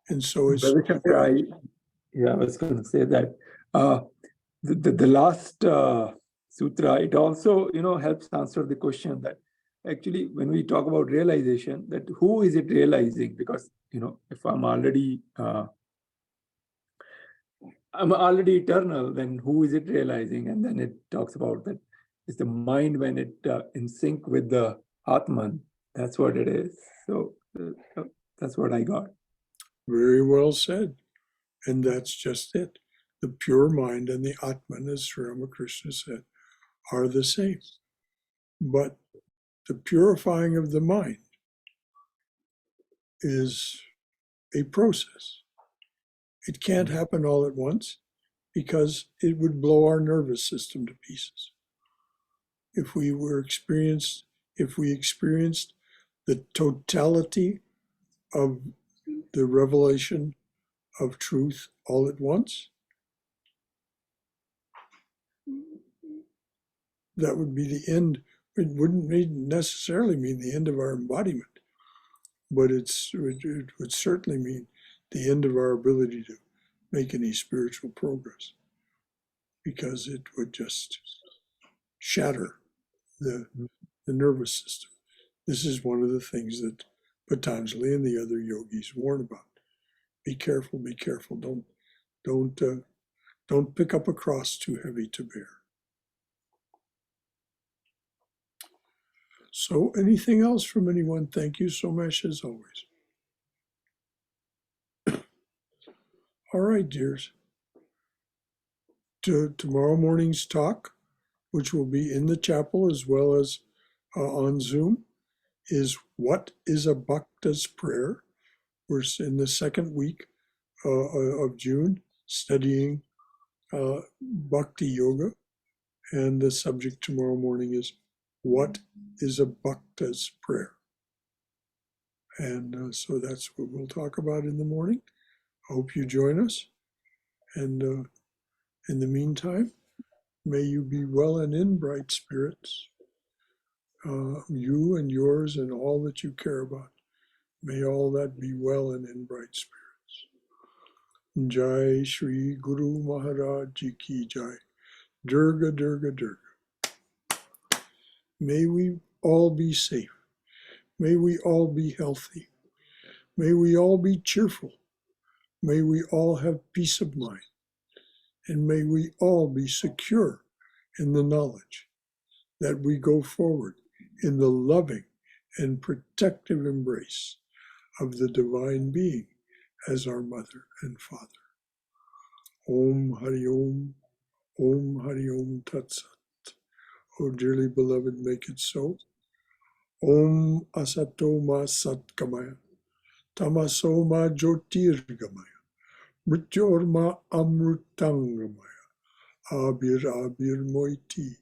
And so it's Brother Shankar, I was going to say that the last sutra, it also, helps answer the question that actually when we talk about realization, that who is it realizing? Because, if I'm already eternal, then who is it realizing? And then it talks about that it's the mind when it in sync with the Atman. That's what it is. So that's what I got. very well said. And that's just it. The pure mind and the Atman, as Sri Ramakrishna said, are the same. But the purifying of the mind is a process. It can't happen all at once because it would blow our nervous system to pieces. If we experienced the totality of the revelation of truth all at once, that would be the end. It wouldn't necessarily mean the end of our embodiment, but it would certainly mean the end of our ability to make any spiritual progress, because it would just shatter the nervous system. This is one of the things that Patanjali and the other yogis warn about. Be careful, be careful. Don't pick up a cross too heavy to bear. So anything else from anyone? Thank you so much as always. All right, dears. To tomorrow morning's talk, which will be in the chapel as well as on Zoom, is what is a Bhakta's prayer? We're in the second week of June studying Bhakti Yoga, and the subject tomorrow morning is what is a Bhakta's prayer? And so that's what we'll talk about in the morning. I hope you join us. And in the meantime, May you be well and in, bright spirits. You and yours and all that you care about. May all that be well and in, bright spirits. Jai Shri Guru Maharaj Ji Ki Jai. Durga, Durga, Durga. May we all be safe. May we all be healthy. May we all be cheerful. May we all have peace of mind. And may we all be secure in the knowledge that we go forward in the loving and protective embrace of the Divine Being as our mother and father. Om Hari Om, Om Hari Om Tat Sat. Oh, dearly beloved, make it so. Om Asato Ma Sat Kamaya, Tamaso Ma Jyotirgamaya, Mrityor Ma Amrutangamaya, Abir Abir Moiti.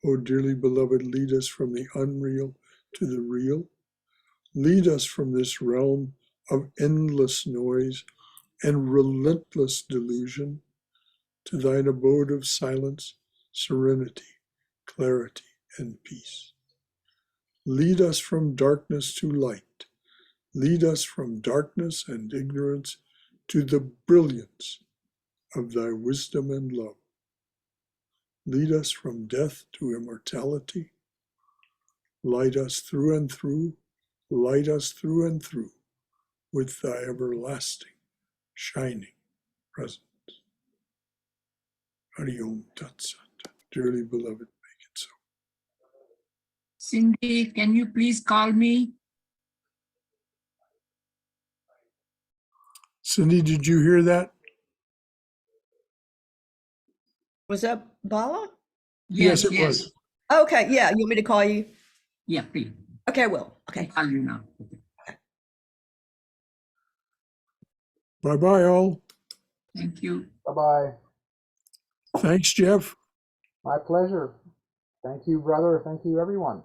Oh, dearly beloved, lead us from the unreal to the real. Lead us from this realm of endless noise and relentless delusion to thine abode of silence, serenity, clarity, and peace. Lead us from darkness to light. Lead us from darkness and ignorance to the brilliance of thy wisdom and love. Lead us from death to immortality. Light us through and through. Light us through and through with thy everlasting, shining presence. Hari Om Tat Sat. Dearly beloved, make it so. Cindy, can you please call me? Cindy, did you hear that? Was that Bala? Yes, it was. Okay, yeah. You want me to call you? Yeah, please. Okay, I will. Okay. I'll call you now. Bye-bye, all. Thank you. Bye-bye. Thanks, Jeff. My pleasure. Thank you, brother. Thank you, everyone.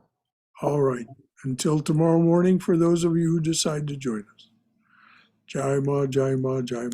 All right. Until tomorrow morning, for those of you who decide to join us. Jai Ma, Jai Ma, Jai Ma.